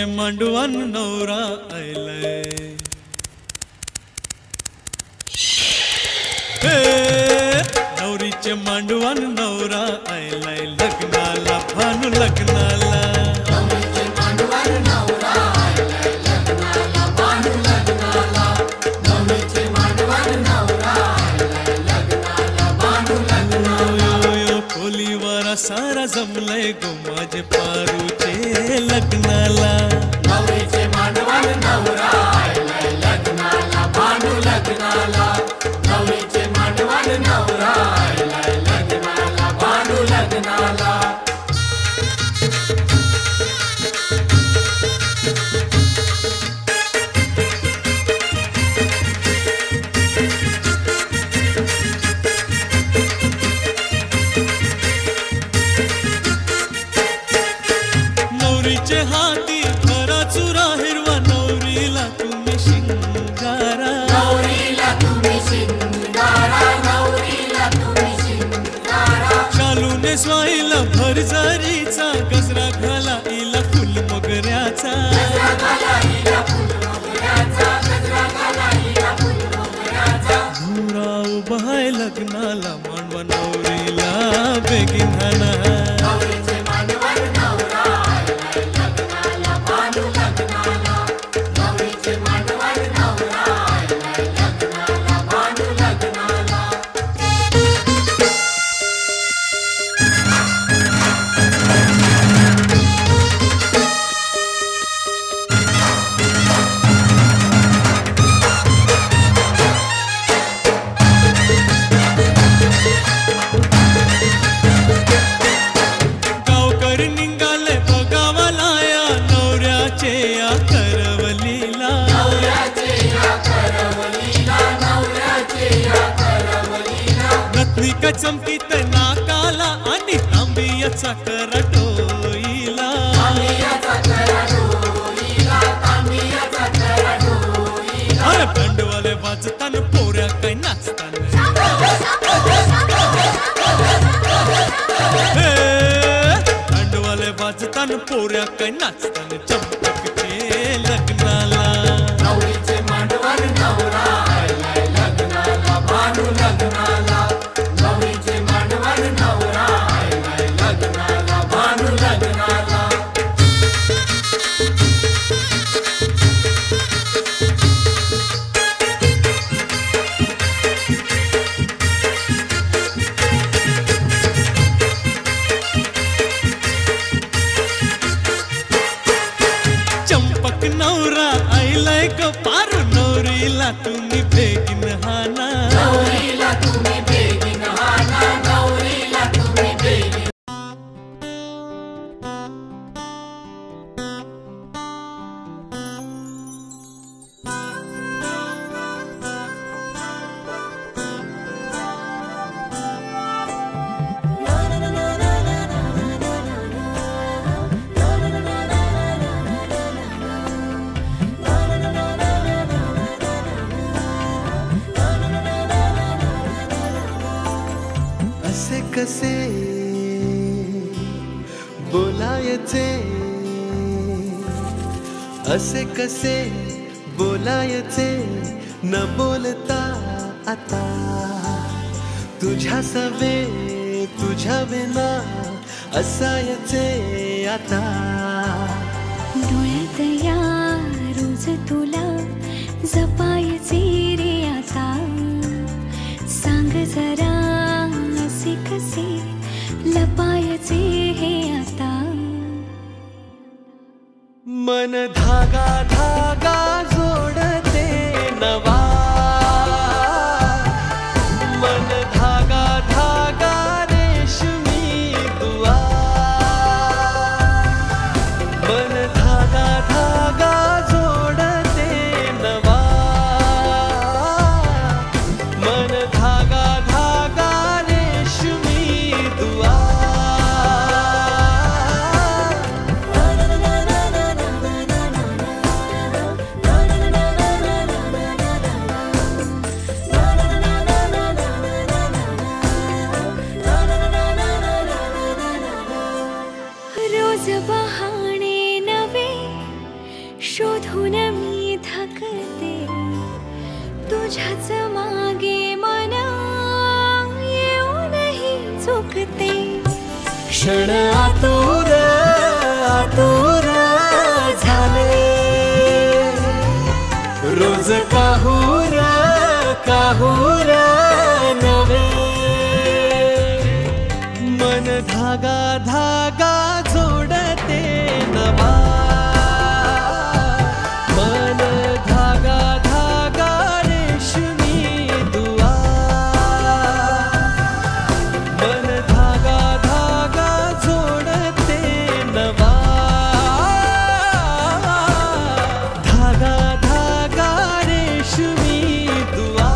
नवरीचे मांडवान नवरा आयलाय, नवरीचे मांडवान नवरा आयलाय, लग्नाला भानू लग्नाला, नवरीचे मांडवान नवरा आयलाय, लग्नाला भानू लग्नाला, नवरीचे मांडवान नवरा आयलाय, लग्नाला भानू लग्नाला. खोलीवारा सारा जमलाय गो माझे पारूचे लग्नाला, नवरीचे मांडवान नवरा आयलाय, लग्नाला भानू लग्नाला, नवरीचे मांडवान नवरा आयलाय, लग्नाला भानू लग्नाला. नवरीचे हाती खरा चुरा हिरवा, नवरीला तुम्ही शिंगारा, नवरीला तुम्ही शिंगारा, नवरीला तुम्ही शिंगारा. शालूने स्वाईला भरजारीचा, गजरा घाला इला फुल मोगऱ्याचा, गजरा घाला हिला फुल मोगऱ्याचा, गजरा घाला हिला फुल मोगऱ्याचा. नवरा उभा आहे लग्नाला, मांडवा नवरीला बेगीन हाना. नवरीचे मांडवान नवरा आयलाय, लग्नाला भानू लग्नाला, नवरीचे मांडवान नवरा आयलाय, लग्नाला भानू लग्नाला. गावकरी निघाले बघावाला या नवऱ्याचे या करवलीला, नवऱ्याचे या करवलीला, नवऱ्याचे या करवलीला. रत्निका चमकीत नाकाला आणि तांबियाचा करटोईला, तांबियाचा करडोईला, तांबियाचा करडोईला. अरे बंडवाले वाजताना पोऱ्या काय नाचताना, बंडवाले वाजताना पोऱ्या काय नाचताना, चंपकचे लग्नाला, नवरीचे मांडवान नवरा आयलाय, लग्नाला भानू लग्नाला, नवरीचे मांडवान नवरा आयलाय, लग्नाला भानू लग्नाला. चंपक नवरा आयलाय ग पारू, नवरीला तुम्ही बेगीन हाना. नवरीला तुम्ही बेगीन हाना, नवरीला तुम्ही बेगीन. असे कसे बोलायचे, असे कसे बोलायचे, न बोलता आता तुझ्या सवे, तुझ्या विना असायचे आता. डोळ्यात या रोज तुला जपायचे रे आता, सांग जरा असे कसे लपायचे हे आता. मन धागा धागा जोडते नवा, मन धागा धागा रेशमी दुआ, मन धागा धागा जोडते नवा, तुझ्याच मागे मन येऊनही चुकते. क्षण आतुर आतुर झाले, रोज काहूर काहूर नवे. मन धागा धागा जोडते नवा, मन धागा धागा रेशमी दुआ. मन धागा धागा जोडते नवा, धागा धागा रेशमी दुआ.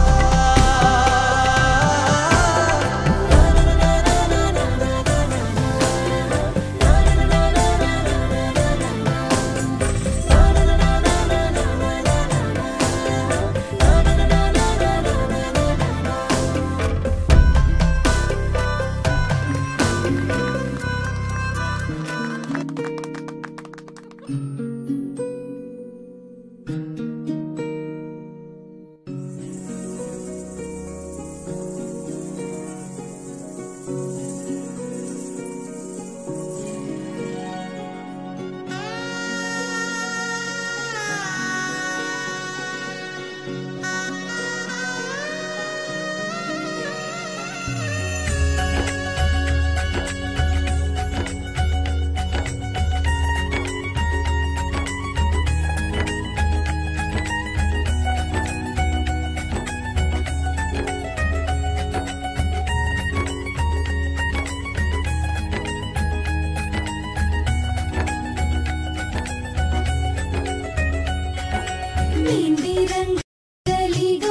मेहंदी रंगली ग,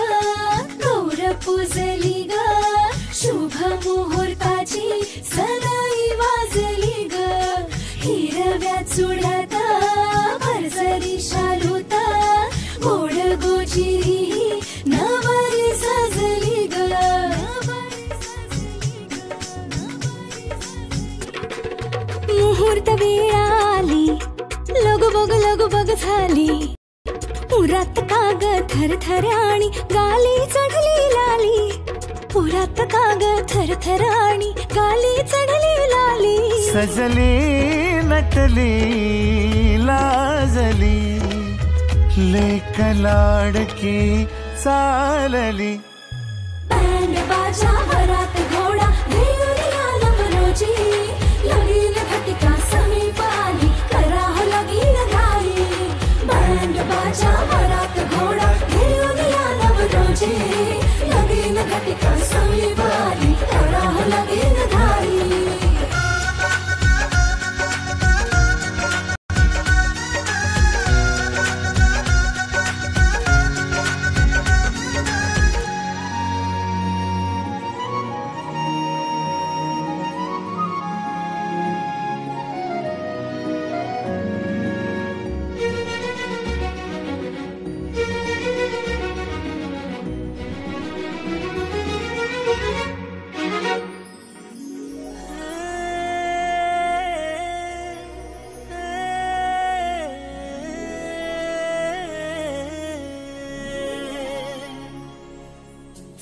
गौर पुजली ग, शुभ मुहूर्ताची सनाई वाजली ग. हिरव्या चुड्यात भरसरी शालूत, गोड गोचिरी नवारी सजली ग. मुहूर्त वेळ आली, लगू बग झाली. पुरात काग थरथर आणि गाली चढली लाली. पुरात काग थरथर आणि गाली चढली लाली. सजली नटली लाजली, लेक लाडकी चालली. बँड बाजा वरात घोडा घेऊन आला मनोजी. लगीन घटिका समीप आली, करा हो लगीन घाई. बँड बाजा वरात घोडा घेऊन आला मनोजी. लगीन घटिका समीप आली, करा हो लगीन घाई.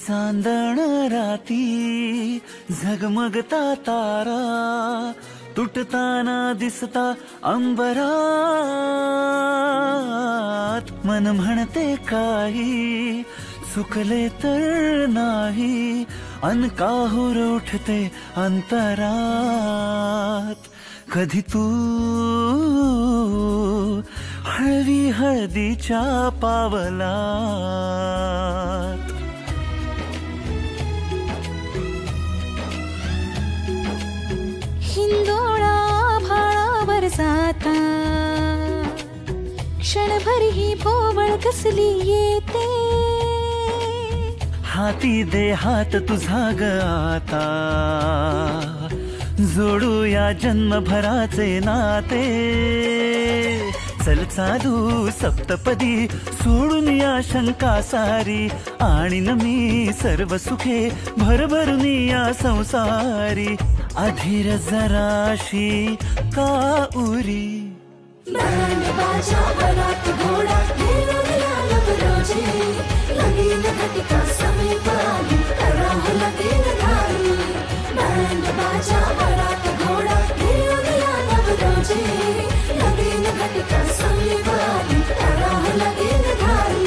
चांदण राती झगमगता तारा, तुटताना दिसता अंबरात. मन म्हणते काही चुकले तर नाही, अन काहूर उठते अंतरात. कधी तू हळवी हळदीच्या पावलात, हिंदोळा भाळावर जाता, क्षणभर ही भोवळ कसली येते. हाती दे हात तुझा ग आता, जोडूया जन्मभराचे नाते. चल चालू सप्तपदी सोडून या शंका सारी, आणीन मी सर्व सुखे भरभरून या संसारी. अधीर जराशी का उरी, बँड बाजा वरात घोडा घेऊन आला मनोजी. रोजे लगीन घटिका समीप आली कराह लगीन घाई बैंड बाजा बारात घोडा घेऊन या नवरोजे लगीन घटिका समीप आली कराह लगीन घाई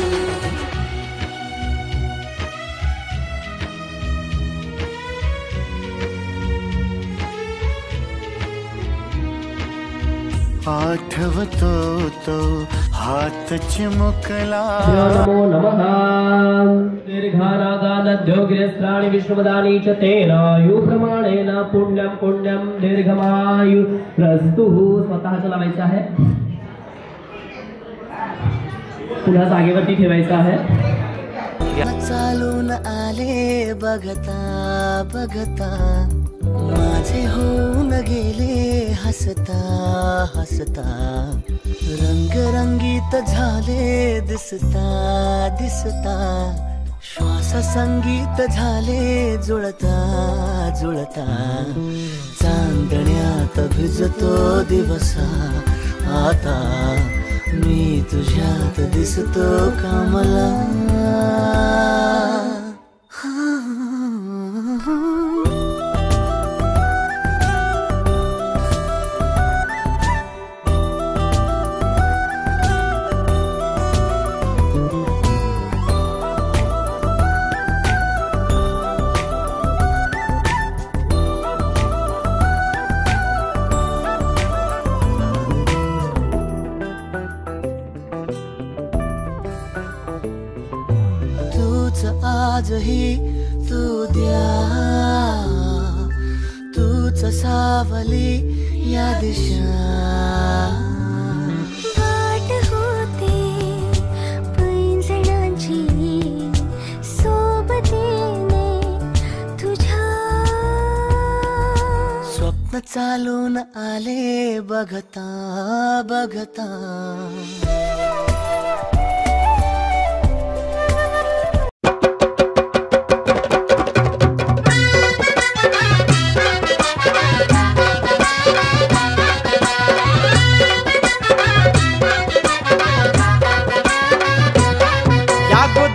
आठवतो तो हात चिमुकला नमो नमः दीर्घानागानद्योगिरस्त्राणि विष्णुपदानि च तेन युप्रमाणेन पुण्यम पुण्यम दीर्घमायु रस्तुः स्वतःच लावायचं आहे पुन्हा जागेवरती ठेवायचं आहे चालून आले बघता बघता माझे होऊन गेले हसता हसता रंगरंगीत झाले दिसता दिसता श्वास संगीत झाले जुळता जुळता चांदण्यात भिजतो दिवसा आता मी तुझ्यात दिसतो कामला आजही तू द्या तूच सावली या दिशा वाट होते पैंजणांची सोबतीने तुझ्या स्वप्न चालून आले बघता बघता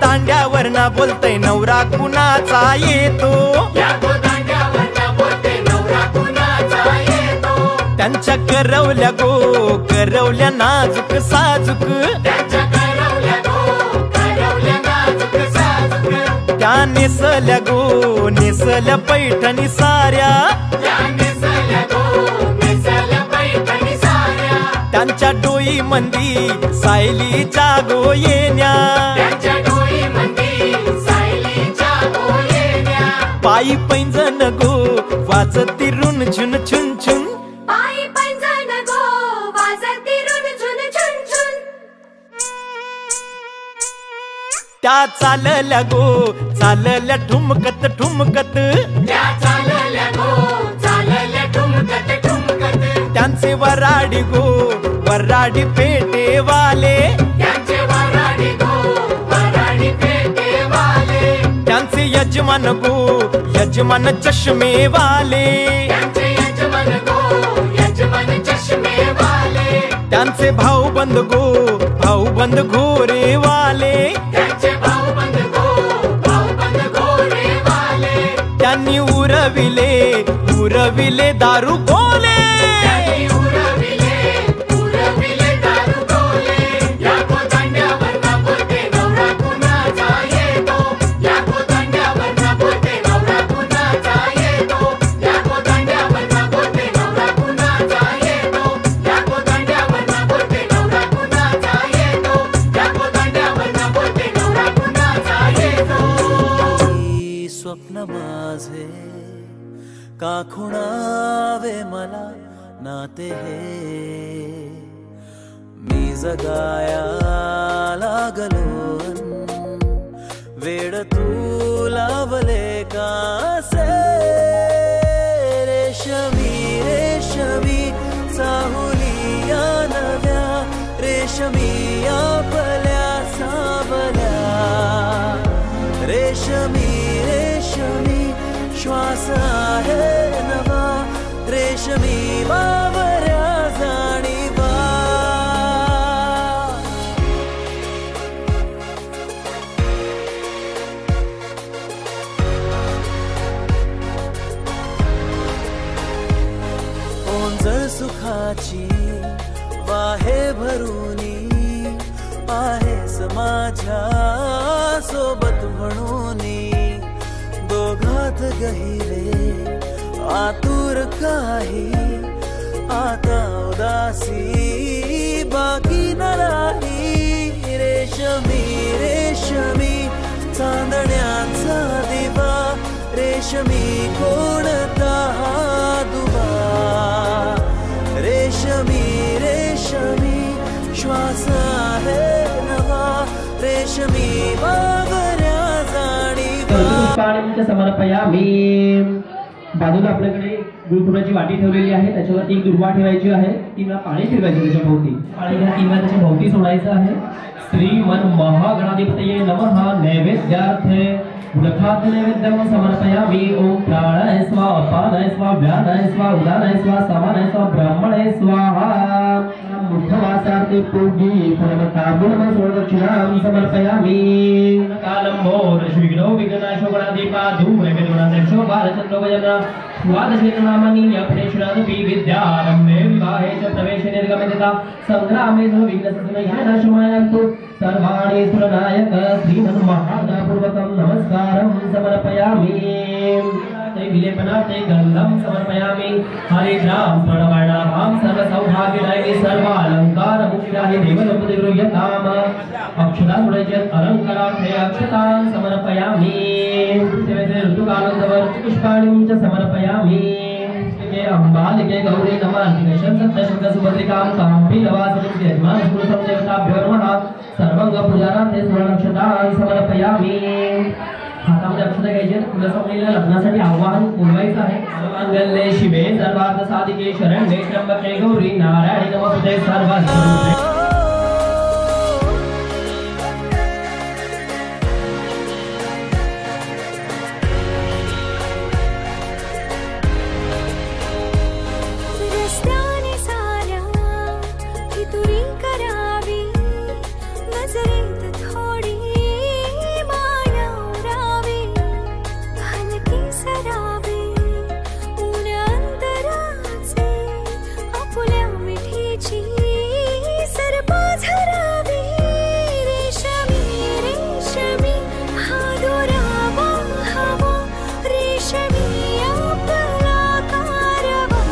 दांड्यावरना बोलतय नवरा कुणाचा येतो त्यांच्या करवल्या गो करवल्या नाजूक साजूक त्या नेसल्या गो नेसल्या पैठणी साऱ्या त्यांच्या डोई मंदी सायलीच्या गो येण्या पायी पैंजण गो वाजती रुन झुन छुन छुन पायी पैंजण गो वाजती रुन झुन छुन छुन त्या चालल्या गो चालल्या ठुमकत ठुमकत त्यांचे वराडी गो वराडी पेटेवाले त्यांचे यजमान गो यजमान चष्मे वाले त्यांचे भाऊबंद गो भाऊबंद घोरे वाले त्यांनी उरविले उरविले दारू गोले स्वप्न माझे का खुणावे मला नाते हे मी जगाया लागलो वेड तू लावले कासे रेशमी रेशमी चाहुलिया नव्या रेशमी आपल्या सावल्या रेशमी रेशमी श्वास आहे नवा रेशमी बावऱ्या जाणीवा समजळ सुखाची वाहे भरूनी आहेस माझ्या सोबत म्हणूनी दोघात गहिरे आतुर काही आता उदासी बाकी न राही रेशमी रेशमी चांदण्याचा दिवा रेशमी कोणता दुवा रेशमी रेशमी श्वास आहे नवा रेशमी बावऱ्या जाणीवा पुष्पाणींच्या समर्पयामी. बाजूला आपल्याकडे गुळपुराची वाटी ठेवलेली आहे, त्याच्यावर एक दुर्वा ठेवायची आहे, 3 वेळा पाणी फिरवायचे त्याच्या भोवती. पाणी घ्या, 3 वेळा त्याच्या भोवती सोडायचं आहे. श्रीमन महागणाधिपतये नमः. नैवेद्यार्थे गुणखात नैवेद्यम समर्पयामि. ओम प्राणाय स्वाहा अपानाय स्वाहा व्यानाय स्वाहा उदानाय स्वाहा समानाय स्वाहा ब्राह्मणाय स्वाहा. मुखवासार्थे पूगी फलमताबुलम सोदक्षिणां समर्पयामि. कालंबोर श्रीविघ्नो विघ्नाशो गणाधिपा धूमवेदुनादक्षो बालचन्द्रोवयना द्वादशनामानि यपनेश्वरादपि विद्यारम्भे विवाहे च प्रवेशे निर्गमयता संग्रामे विघ्नसुनयनाशमायन्तु सर्वाणि सुरनायक श्रीमन् महागणपूर्वकं नमस्कारं समर्पयामि. ते विलेपनार्थे गन्धं समर्पयामि. हरिद्रां प्रणवर्णाभां सर्वसौभाग्यदायिनी सर्वालङ्कार मुक्तिदायि देवलोकदेवगृह्यताम्. अक्षता सुरजित अलङ्कारार्थे अक्षतां समर्पयामि. सेवेते ऋतुकालोद्भव पुष्पाणिं च समर्पयामि. अम्बालिके गौरी नमामि. सप्तशब्द सुभद्रिकां काम्भीरवासिनीं यजमानस्मृतं देवताभ्यो नमः. सर्वंगपूजारार्थे सुवर्णक्षतां समर्पयामि. हातामध्ये अक्षता घ्यायची. फुलसमणीला लग्नासाठी आवाहन बोलवायचं आहे. मंगल्ये शिवे सर्वार्थ साधिके शरण्ये त्र्यंबके गौरी नारायणी नमोस्तुते सर्वस्वरूपे. रस्त्याने साऱ्या फितुरी करावी नजरेत थोडी माया उरावी हलकी सरावी ऊन अंतराचे आपुल्या मिठीची सरपा झरावी रेशमी रेशमी हा दुरावा हवा रेशमी आपला कारवा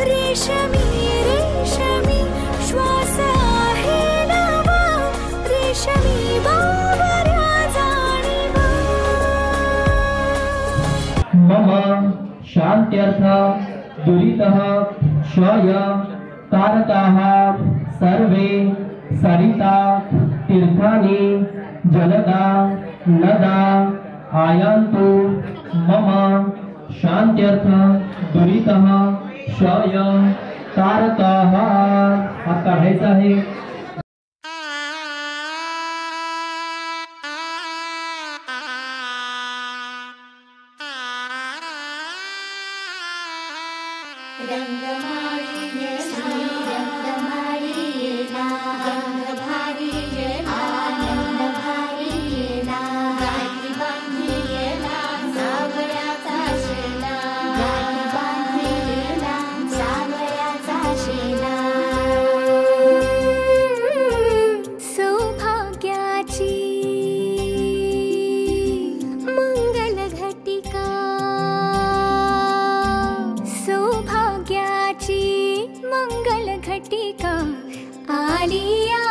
रेशमी रेशमी श्वास आहे नवा रेशमी बावऱ्या जाणीवा. मम शान्त्यर्थ दुरितः क्षय कारकाः सर्वे सरिता तीर्थानि जलदा नदा आयान्तु. मम शान्त्यर्थ दुरितः क्षय कारकाः. हात काढायचा आहे. सौभाग्याची मंगल घटिका सौभाग्याची मंगल घटिका आलिया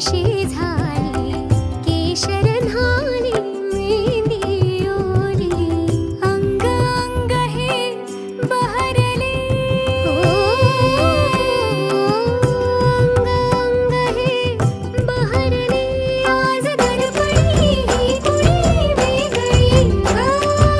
कशी झाली केशर न्हाली मेहंदी ओली अंग अंग हे बहरले अंग अंग हे बहरले आज दडपणी ही कुणी वेगळी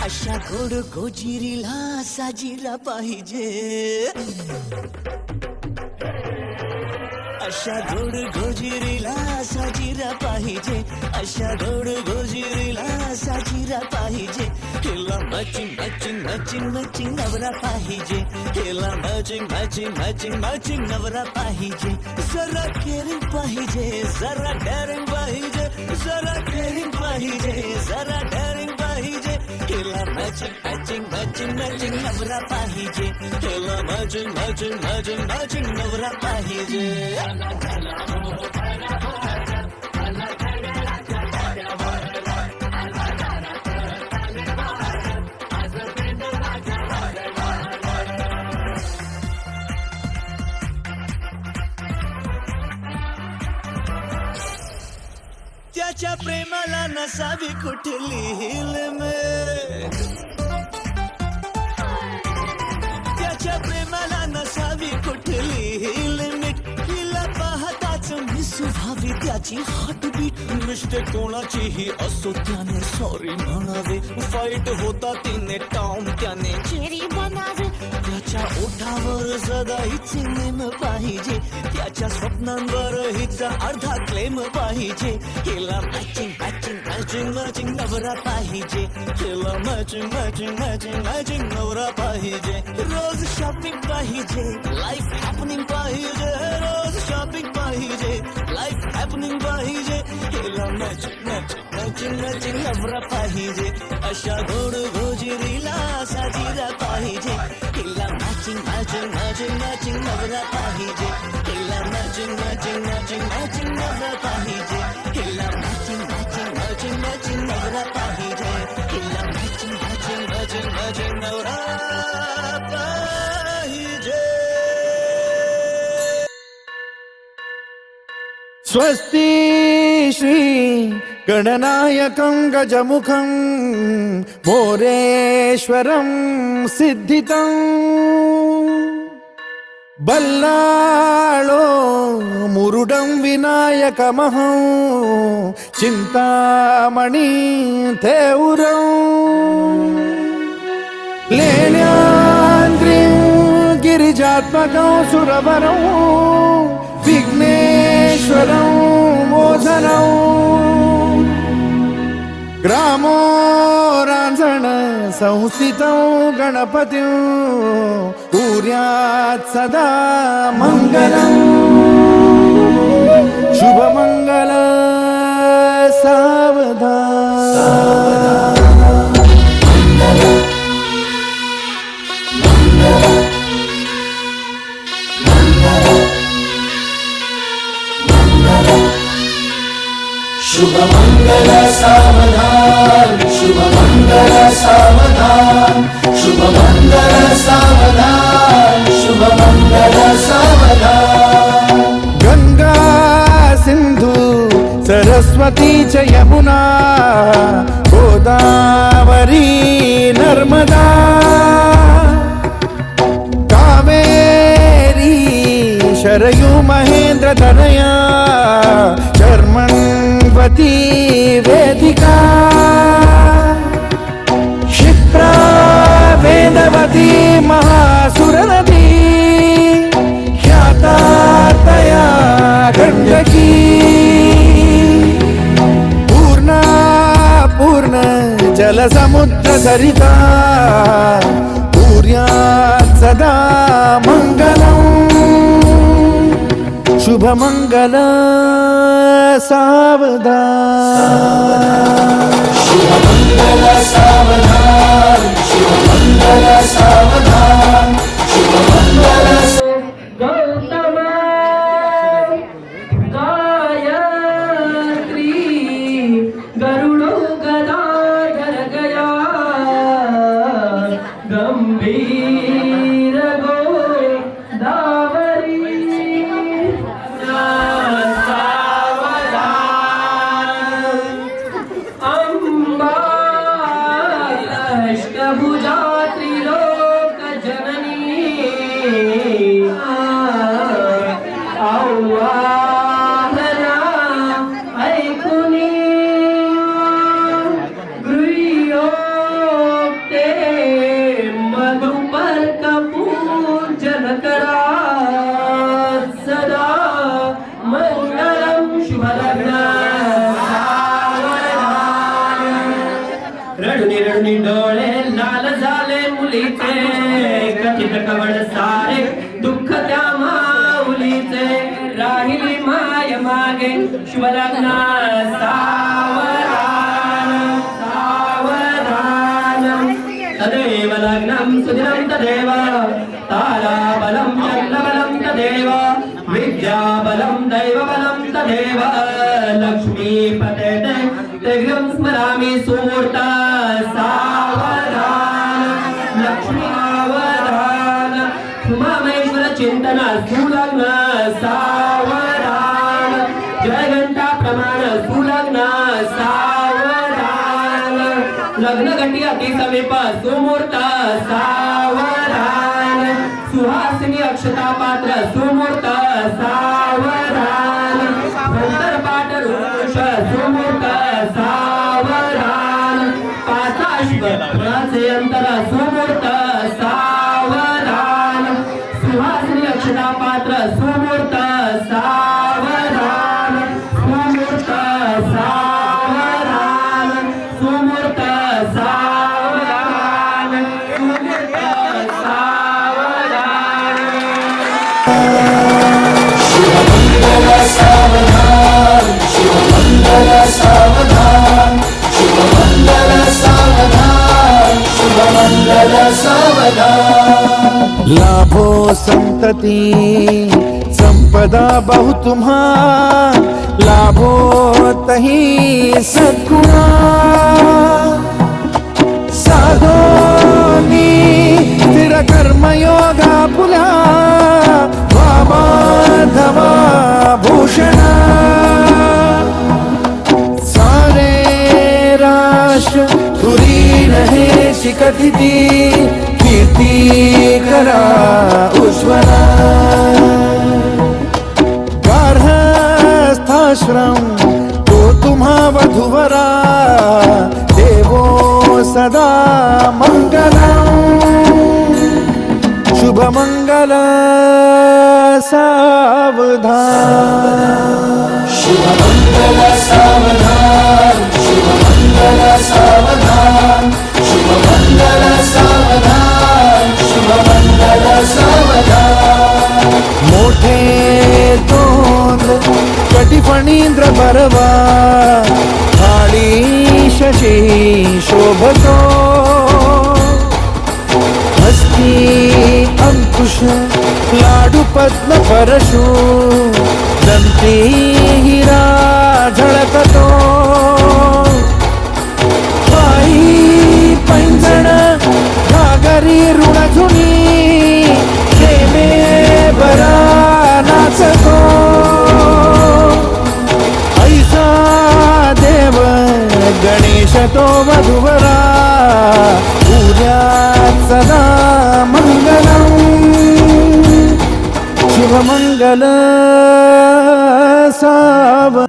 अशा गोड गोजिरीला साजीला पाहिजे अशा गोड गोजिरीला साजीरा पाहिजे अशा गोड गोजिरीला साजीरा पाहिजे हिला मॅचिंग मॅचिंग मॅचिंग मॅचिंग नवरा पाहिजे हिला मॅचिंग मॅचिंग मॅचिंग मॅचिंग नवरा पाहिजे जरा केअरिंग पाहिजे जरा डेअरिंग पाहिजे जरा केअरिंग पाहिजे जरा डेअरिंग पाहिजे हिला मॅचिंग मॅचिंग मॅचिंग मॅचिंग नवरा पाहिजे हिला मॅचिंग मॅचिंग मॅचिंग मॅचिंग नवरा पाहिजे त्याच्या प्रेमाला नसावी कुठली हिलम त्याच्या प्रेमाला नसावी कुठली लिमिट हिला पाहताच मिस व्हावी त्याची हार्टबीट मिस्टेक कोणाचीही असो त्याने सॉरी म्हणावे फाईट होता तिने टाउन त्याने चेरी बनावे त्याच्या ओठावर सदा हिचे नेम पाहिजे त्याच्या स्वप्नांवर हिचा अर्धा क्लेम पाहिजे हिला मॅचिंग मॅचिंग मॅचिंग मॅचिंग नवरा पाहिजे हिला मॅचिंग मॅचिंग मॅचिंग मॅचिंग नवरा पाहिजे रोज शॉपिंग पाहिजे लाईफ हॅपनिंग पाहिजे रोज शॉपिंग पाहिजे लाईफ हॅपनिंग पाहिजे हिला मॅचिंग मॅचिंग मॅचिंग मॅचिंग नवरा पाहिजे अशा गोड गोजिरीला साजीरा पाहिजे हिला मॅचिंग मॅचिंग मॅचिंग मॅचिंग नवरा पाहिजे हिला मॅचिंग मॅचिंग मॅचिंग मॅचिंग नवरा पाहिजे हिला मॅचिंग मॅचिंग मॅचिंग मॅचिंग नवरा पाहिजे हिला मॅचिंग मॅचिंग मॅचिंग मॅचिंग नवरा पाहिजे स्वस्ति श्री गणनायकं गजमुखं मोरेश्वरं सिद्धितं बल्लाळो मुरुडं विनायकमहं चिन्तामणि थेउरं लेण्याद्रिं गिरिजात्मकं सुरवरं विघ्नेश्वरं मोचनं ग्रामो रांझण संस्थितं गणपतिं कुर्यात् सदा मङ्गलं शुभमङ्गल सावधान शुभमंगल सावधान शुभमंगल सावधान शुभमंगल सावधान शुभमंगल सावधान गंगा सिंधु सरस्वती सरस्वती च यमुना गोदावरी नर्मदा कावेरी शरयू महेंद्र तनया चर्मण्वती वेदिका क्षिप्रा वेदवती महासुर नदी ख्याता तया गंडकी पूर्णा पूर्ण जल समुद्र सरिता पूर्यात् सदा मंगलम् शुभ मंगल सावधान शुभ मंगल सावधान शुभ मंगल सावधान शुभ मंगल गौतम गायत्री गरुड़ो गदाधर गया गंभीर गोदावरी अम्बा अष्टभुजा त्रिलोक जननी आवाहना ऐकुनी गृह्योक्ते मधुपर्क पूजन करा सदा मंगलम शुभलग्न रडुनी रडुनी डोळे लाल झाले मुलीचे कथित कवड सारे दुःख त्या माऊलीचे राहिली माय मागे शुभलग्न सावधान सावधान तदेव लग्नं सुदिनं तदेव ताराबलं चन्द्रबलं तदेव विद्याबलं दैवबलं तदेव लक्ष्मीपते तेग्रं स्मरामि सुमूर्त सावधान लक्ष्मी सावधान उमामेश्वर चिंतन सुलग्न सावधान जय घंटा प्रमाण सुलग्न सावधान लग्न घटी अति समीप सुमूर्त सावधान सुहासिनी अक्षता पात्र सुमूर्त सावधान अंतरपाठ रुष सुमूर्त सावधान पाताश्व राचे अंतर सुमूर्त सावधान सुहासिनी अक्षता पात्र सुमूर्त सावधान सुमूर्त सावधान सुमूर्त सावधान सुमूर्त सावधान शुभ मंगल सावधान शुभ मंगल सावधान शुभ मंगल सावधान शुभ मंगल सावधान लाभो संतति संपदा बहु तुम्हा लाभो तही सद्गुणा साधोनी स्थिर कर्मयोगा पुला वामाधवा भूषणा सारे राष्ट्र तुरी रहे शिकथिति कीर्ती करा उज्ज्वला गार्हस्थाश्रम तो तुम्हा वधुवरा देवो सदा मंगलम शुभ मंगल सावधान शुभ मंगल सावधान शुभ मंगल सावधान शुभ मंगल सावधान शुभ मंगल सावधान मोठे तोंड कटिफणींद्र बरवा थाळी शशी शोभतो हस्ती अंकुश लाडू पद्म परशु दंती हिरा झळकतो पायी पैंजण घागरी ऋणझुणी प्रेमे बरा नाचतो ऐसा येतो वधूवरा उद्यात सदा मंगलम शिवमंगल सावन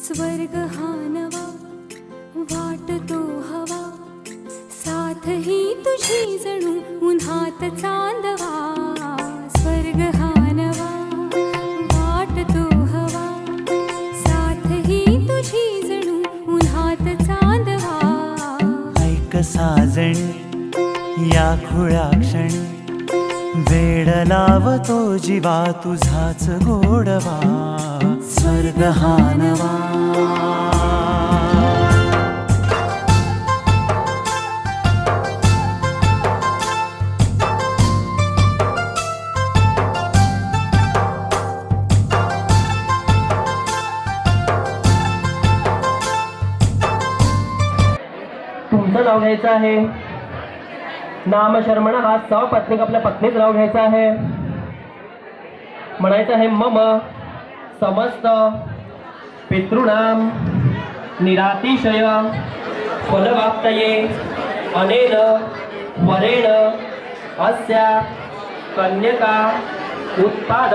स्वर्ग हा नवा वाटतो हवा साथ ही तुझी जणू उन्हात चांदवा स्वर्ग हा नवा वाटतो हवा साथ ही तुझी जणू उन्हात चांदवा ऐक साजणी या खुळ्या क्षणी वेड लावतो जीवा तुझाच गोडवा स्वर्ग हा नवा तुमचं नाव घ्यायचं आहे. नाम शर्मण हा सपत्नीक आपल्या पत्नीचं नाव घ्यायचं आहे. म्हणायचं आहे मम समस्त पितृणाम निरातिशय फलवाप्तये अनेन वरेण अस्या कन्यका उत्पाद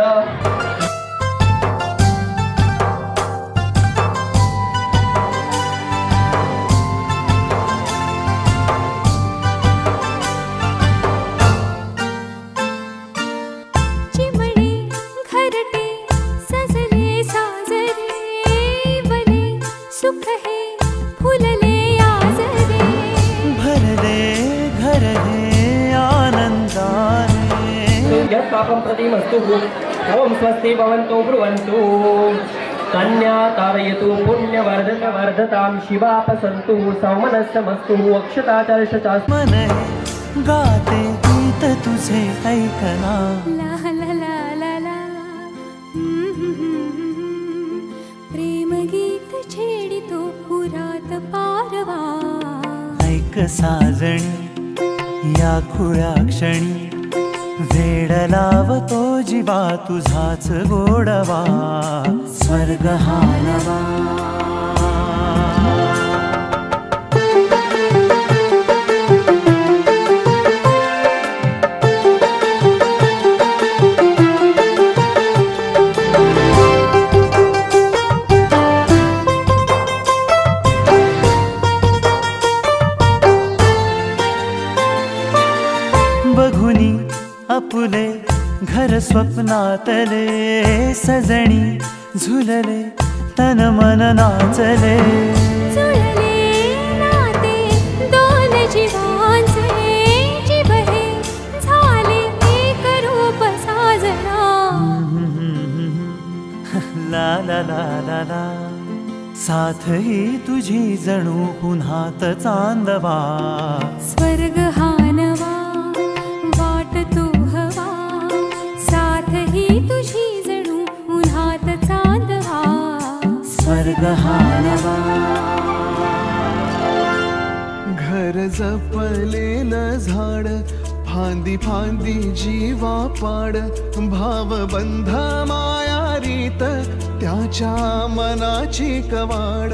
सुख है फुलले आजरे भरले घर हे आनंदाने यत्पापं प्रतिमस्तु ओम स्वस्ति भवन्तु ब्रुवन्तु कन्या तारयतु पुण्यवर्धक वर्धतां शिवापसन्तु सौमनस्समस्तु अक्षताचर्षचा मन गाते गीत तुझे ऐकना ला ला ला ला ला प्रेम गीत छेडितो पुरात पारवा ऐक साजणी या खुळ्या क्षणी वेड लावतो जीवा तुझाच गोडवा स्वर्ग हा नवा बघुनी आपुले घर स्वप्नातले सजणी झुलले तन मन नाचले जुळले नाते दोन जीवांचे जीव हे झाले एक रूप साजना ला ला ला ला ला साथ ही तुझी जणू पुन्हात चांदवा स्वर्ग हा नवा वाटतो हवा साथ ही तुझी जणू उन्हात चांदवा स्वर्ग हा नवा घर जपलेलं झाड फांदी फांदी जीवा पाड भावबंध माया रीत त्याच्या मनाची कवाड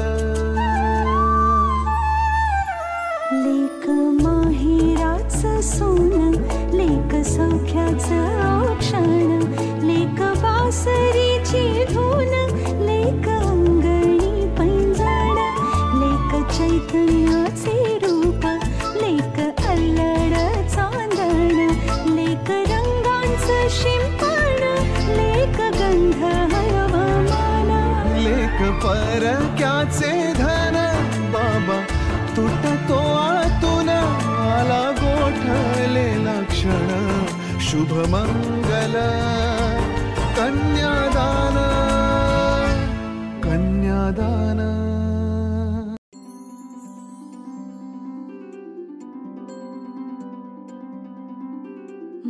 लेक माहेराचं सोनं लेक सौख्याचं औक्षण लेक बासरीची धून लेक अंगणी पैंजण लेक चैतन्याचे रूप लेक अल्लड चांदण लेक रंगांचं शिंपण लेक गंध हवामान लेक परक्याचे धन बाबा तुटतो आतून आला गोठलेला क्षण शुभ मंगल कन्यादान कन्यादान कन्यादान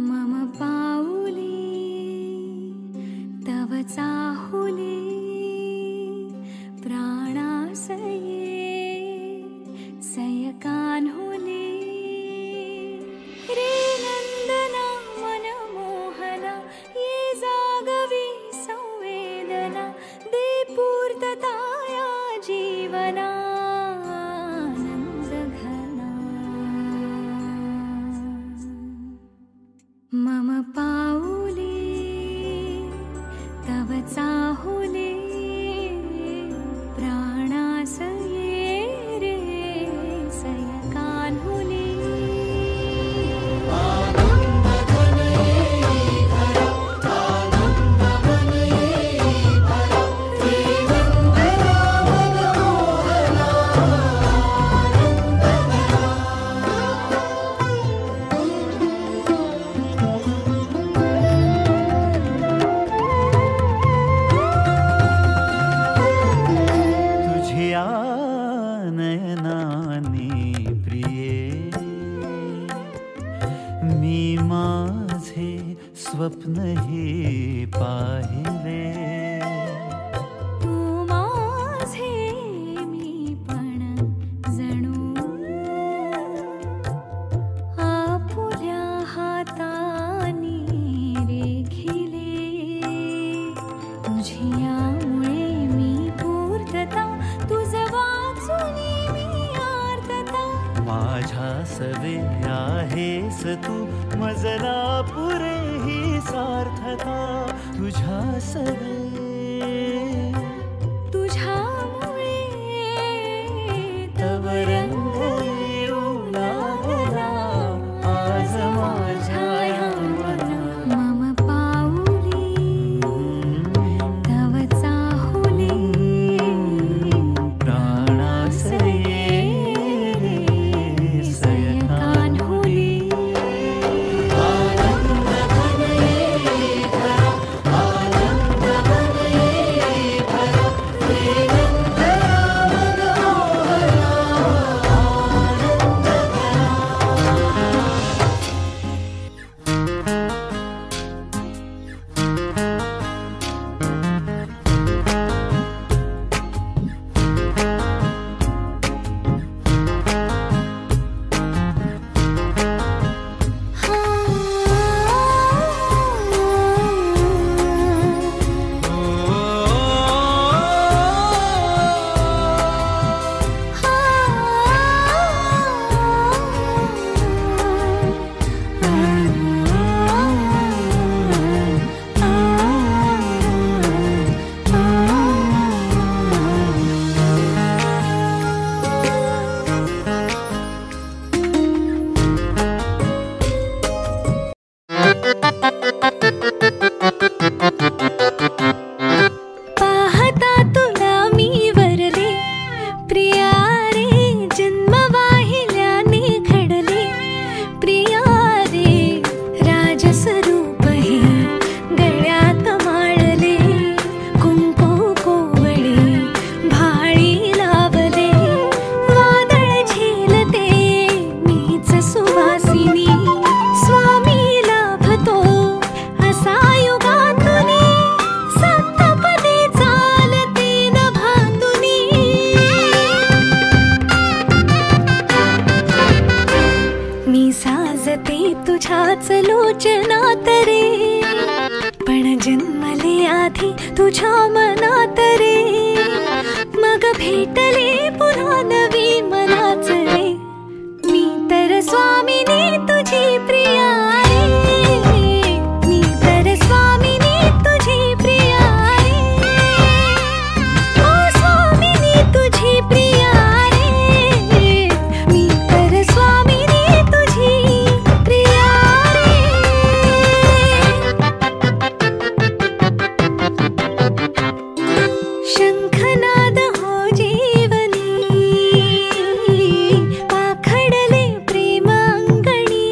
मम पाऊले तव चाहुले प्राणासये सयकान्हुले रे नंदना मनमोहना ये जागवी संवेदना दे पूर्तता या जीवना मम पाऊले तव चाहुले प्राणासये रे सयकान्हुले स्वप्न हे पाहिले तू माझे मी पण जणू आपुल्या हातानी रेखिले तुझ्यामुळे मी पूर्तता तुझ वाचुनी मी आर्तता माझ्या सवे आहेस तू मजला पुरे ही सार्थता तुझ्या सवे तुझ्यामुळे तव रंग येऊ लागला आज माझ्या या मना मम पाऊले तव चाहुले प्राणासये सयकान्हुले तुझ्याच लोचनात रे पण जन्मले आधी तुझ्या मनात रे मग भेटले पुन्हा नवी मनाच रे मी तर स्वामिनी तुझी प्रिया रे मी तर स्वामिनी तुझी प्रिया रे ओ स्वामिनी तुझी प्रिया रे मी तर स्वामिनी तुझी प्रिया रे शंखनाद हो जीवनी पाखडले प्रेम अंगणी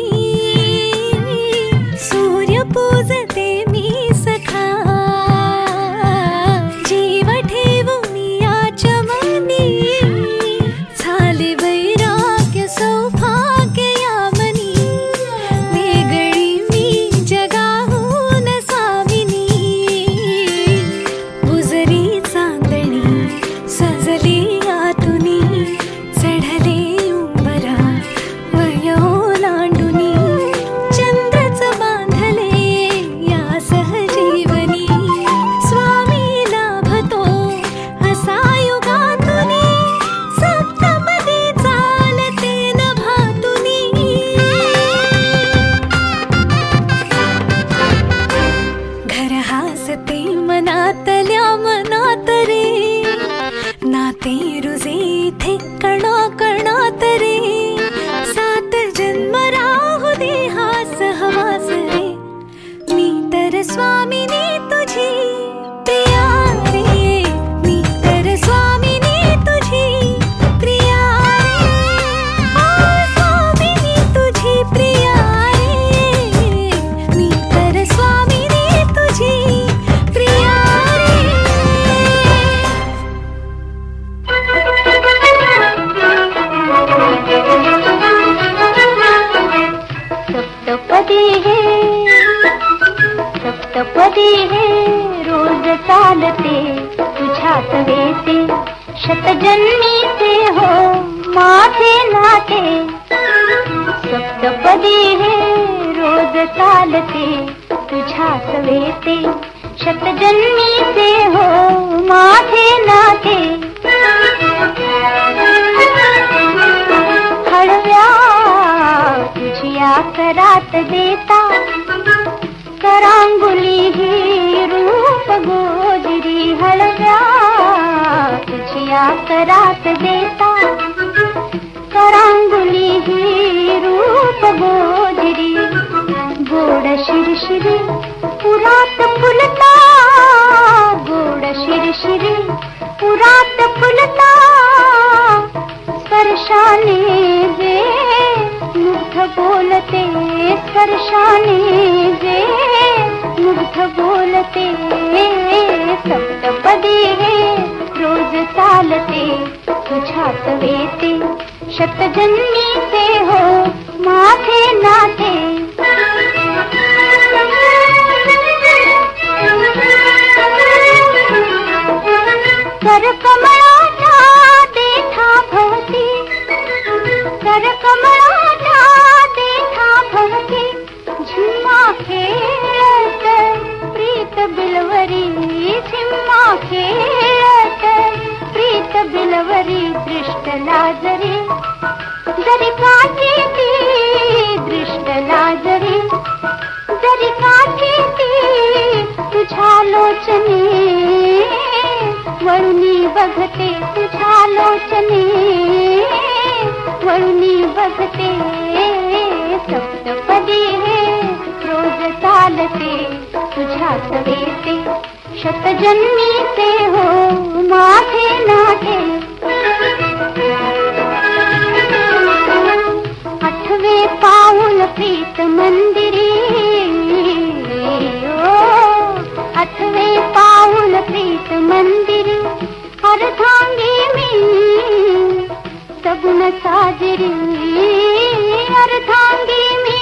शतजन्मी से हो माझे नाते, सप्तपदी हे रोज चालते तुझ्या सवेते, शतजन्मी से हो माझे नाते, हळव्या तुझ्या करात देता, करांगुली ही रूप गोजरी, हळव्या तुझ्या करात देता, करांगुली ही रूप गोजरी, गोड शिरशिरी पुरात फुलता, गोड शिरशिरी पुरात फुलता, स्पर्शाने जे मुग्ध बोलते, स्पर्शाने जे मुग्ध बोलते, सप्तपदी हे रोज चालते तुझ्या सवेते, शतजन्मी से हो माझे नाते, कर कमळाच्या देठा भवती, कर कमळाच्या देठा भवती, झिम्मा खेळत प्रीत बिलवरी, झिम्मा खेळत प्रीत बिलवरी, दृष्ट लाजरी जरी काठी ती, दृष्ट लाजरी जरी काठी ती, तुझ्या लोचने वळुनी बघते, तुझ्या लोचने वळुनी बघते, सप्तपदी हे रोज चालते तुझ्या सवेते, शतजन्मी से हो माझे नाते, आठवे पाऊल प्रीत मंदिरी, आठवे पाऊल प्रीत मंदिरी, अर्धांगी मी सगुण साजरी, अर्धांगी मी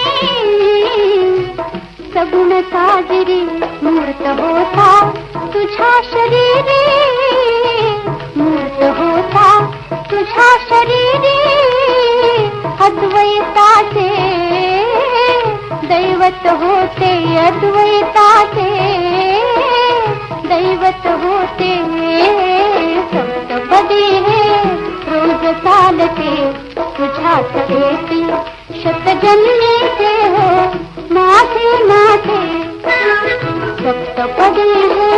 सगुण साजरी, मूर्त होता तुझ्या शरीरी, मूर्त होता तुझ्या शरीरी, अद्वैताचे दैवत होते, अद्वैताचे दैवत होते, सप्तपदी हे रोज चालते तुझ्या सवेती, शतजन्मी से हो माझे नाते, सप्तपदी हे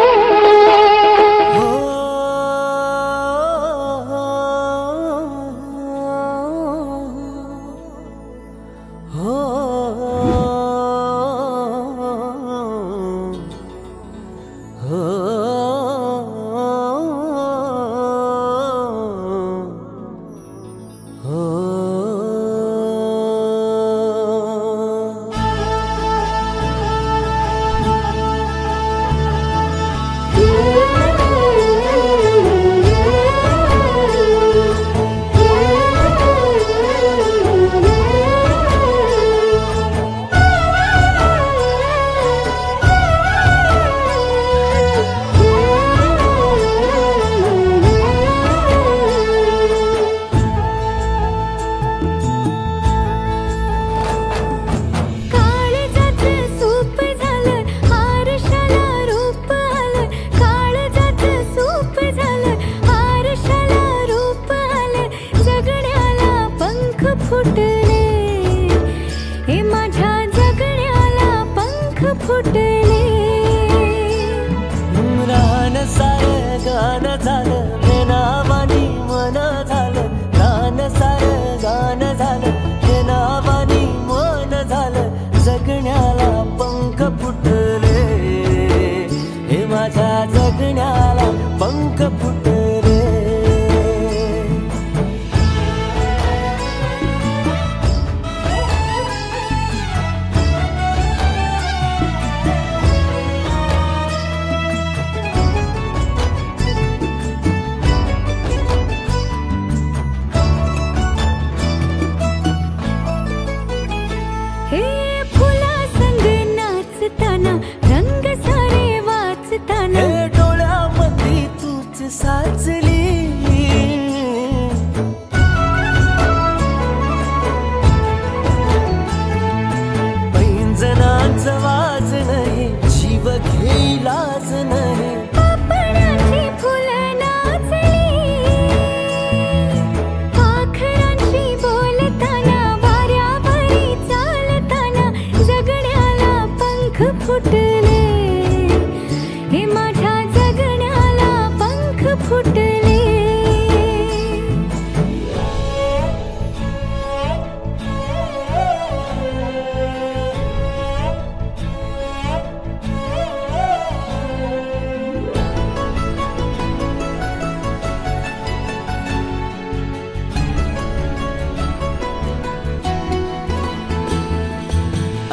वाटले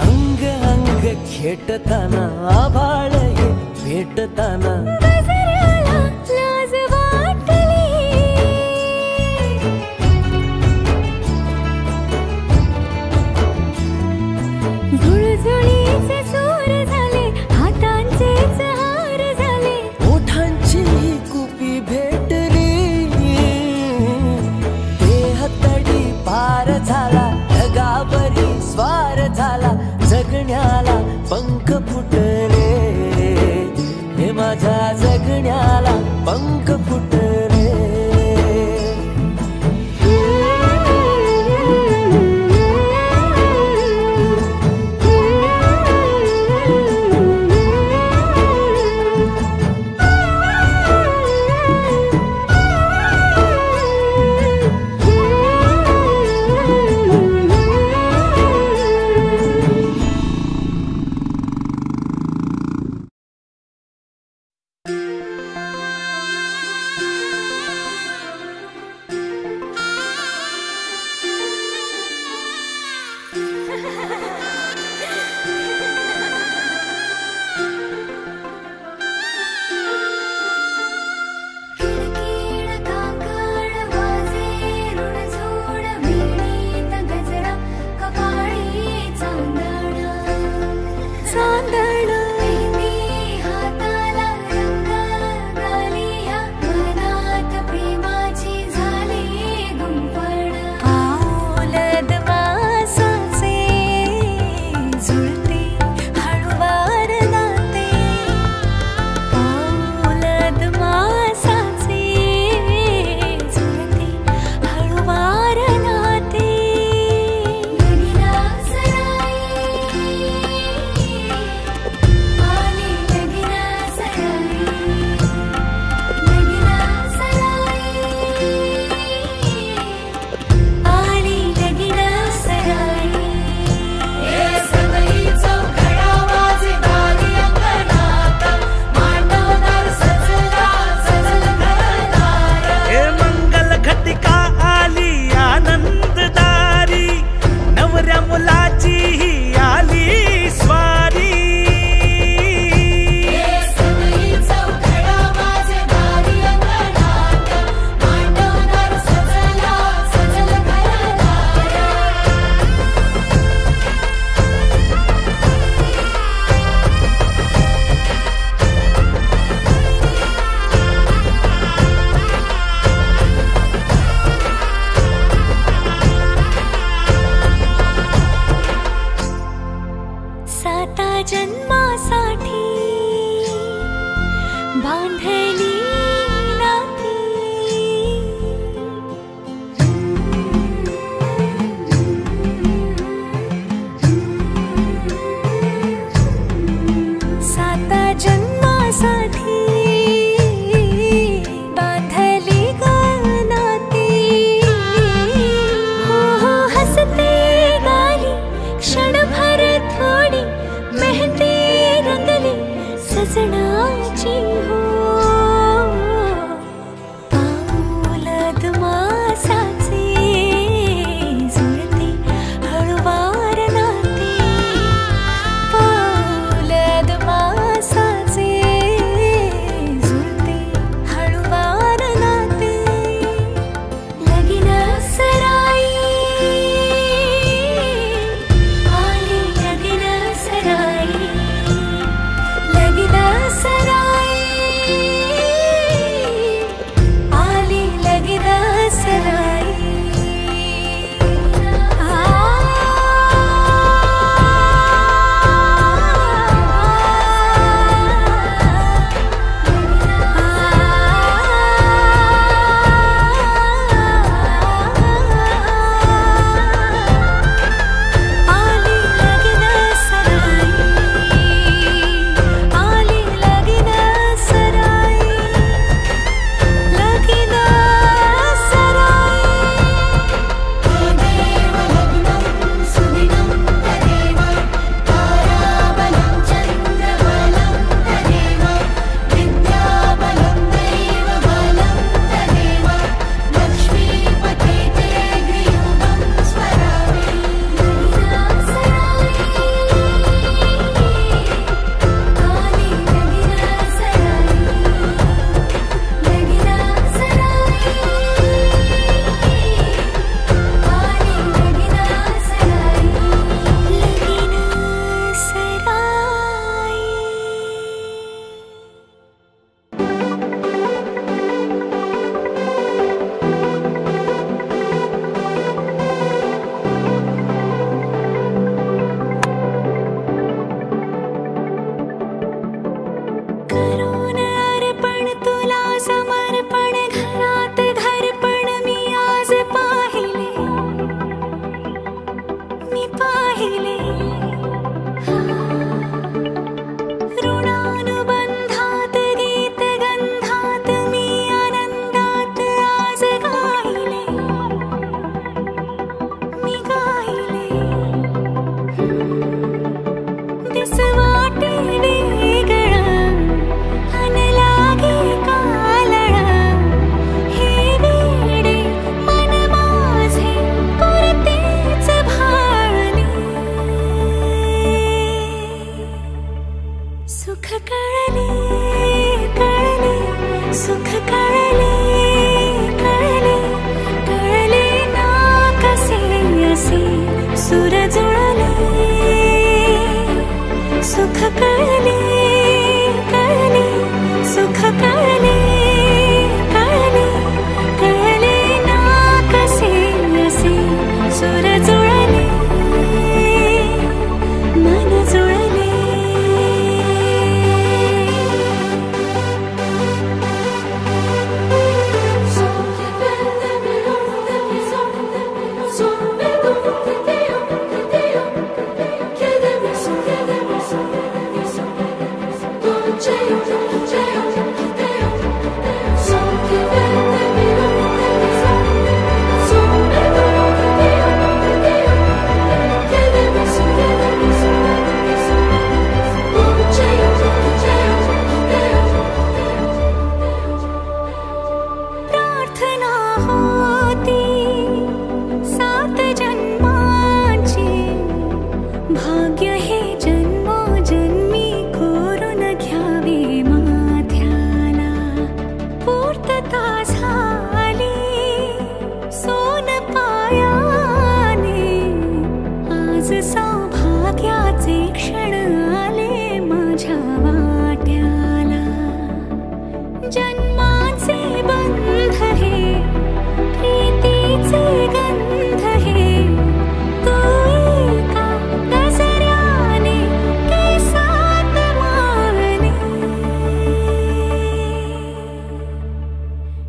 अंग अंग खेटताना आभाळ हे भेटताना गजऱ्याला लाज वाटली झुळझुळीचे सूर झाले हातांचेच हार झाले ओठांची कुपी भेटली देह तडी पार झाला ढगावरी स्वार झाला जगण्याला पंख फुटले हे माझ्या जगण्याला पंख फुटले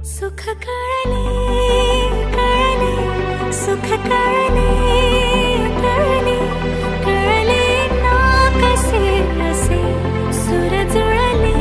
सुख कळले कळले सुख कळले कळले कळले ना कसे असे सुर जुळले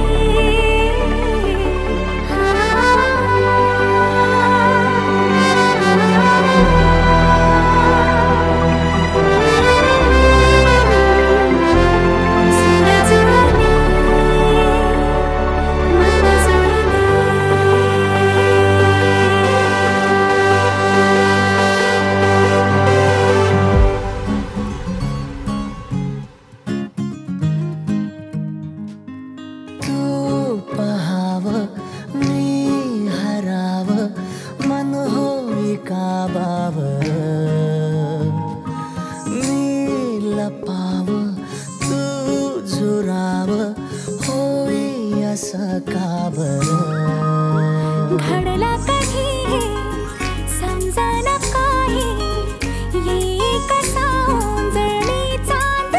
घडला कधी समजना काही ये कसा जळली चांद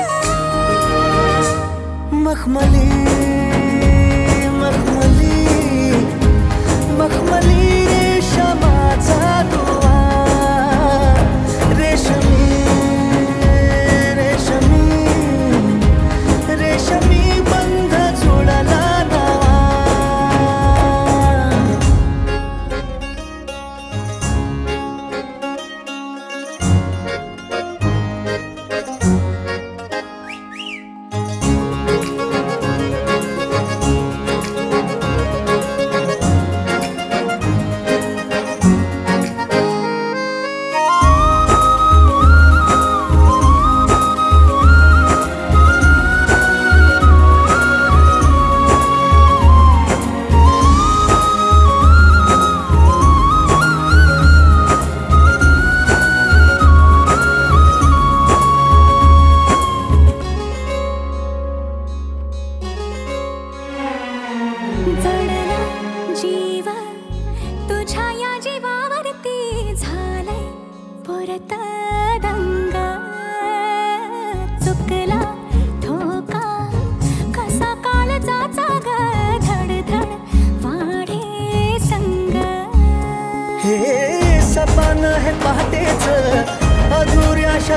मखमली मखमली मखमली रेशमाचा दुवा रेशमी रेशमी रेशमी बंध जुळला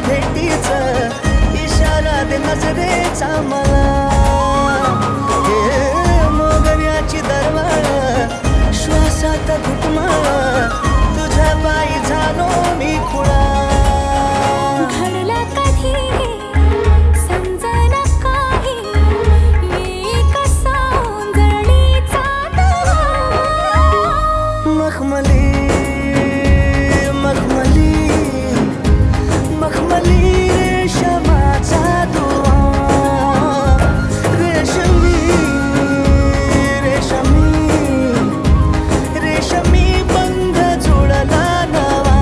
भेटीच इशारा दे नजरेचा मला हे मोगऱ्याची दरवाळ श्वासात घुटमाळ तुझ्या पायी झालो मी खुळा घडला कधी समजना काही ये कसा जळली चांद मखमली मखमली मखमली रेशमाचा दुवा रेशमी रेशमी रेशमी बंध जुळला नवा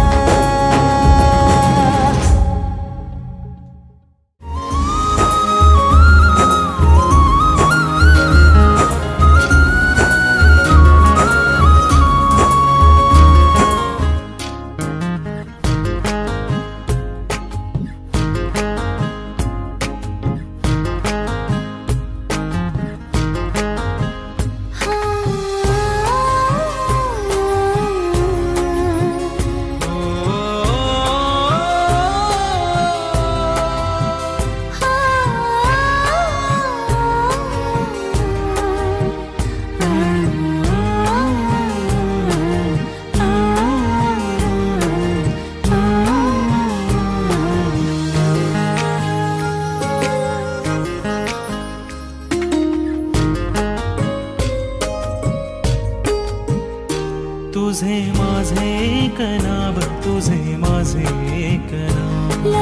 तुझे माझे एक नाव तुझे माझे एक नाव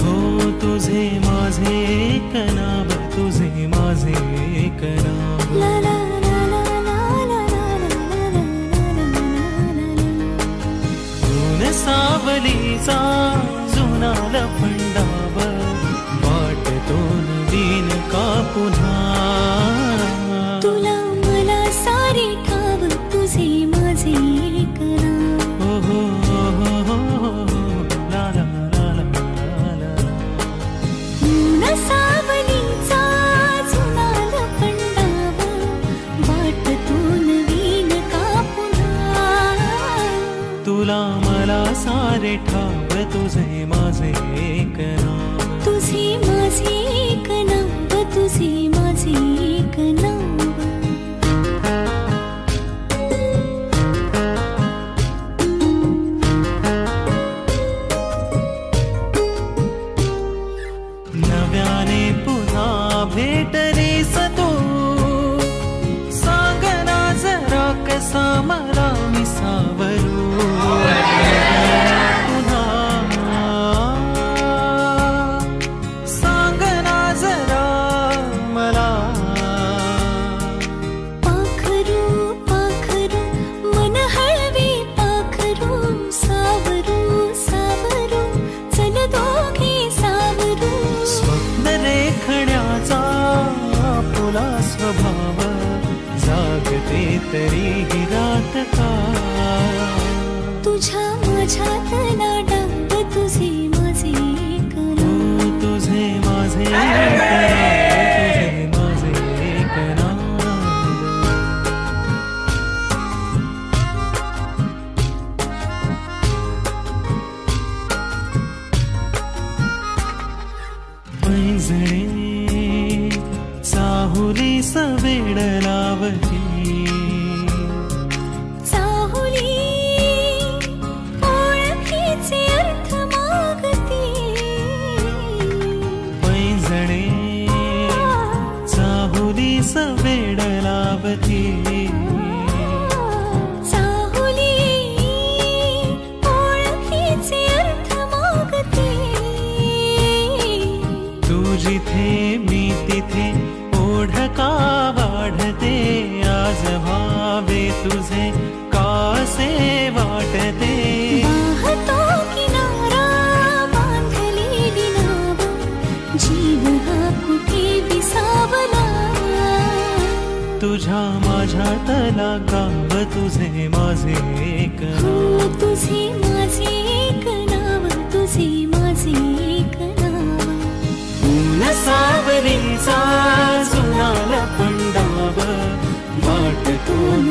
हो तुझे माझे एक नाव तुझे माझे एक नाव ऊन सावलीचा जुना लफंडावर वाटतोन दिन का पुन्हा तुला मला सारे ठाव तुझे माझे एक नाव हो ला ला ला ला ला ऊन सावलीचा जुना लफंडावर सारे ठाव तुझे माझे एक नाव, तुझे माझे एक नाव, तुझे माझे एक नाव. नव्याने पुन्हा भेटलीस तू, सांग ना जरा कसा मला मी सावरू. पुन्हा सांग ना जरा मला. पाखरू पाखरू मन हळवी पाखरू, सावरू सावरू चल दोघे सावरू. स्वप्न रेखण्याचा आपुला स्वभाव, जागते तरीही रात का. तुझ्या माझ्यातला डाव, तुझे माझे एक नाव, तुझे माझे एक नाव, तुझे माझे एक नाव. पैंजणे चाहुली सवेड लावती, चाहुली ओळखीचे अर्थ मागती. पैंजणे चाहुली सवेड लावती, चाहुली ओळखीचे अर्थ मागती. तू जिथे मी तिथे ओढ का वाढते, आज व्हावे तुझे कासे वाटते. वाहतो किनारा बांधलेली नाव, जीव हा कुठे विसावला. तुझ्या माझ्यातला गाव, तुझे माझे एक हो नाव. तुझे माझे एक नाव, तुझे माझे एक नाव. ऊन सावरीचा जुनाला पंडाव, वाटतून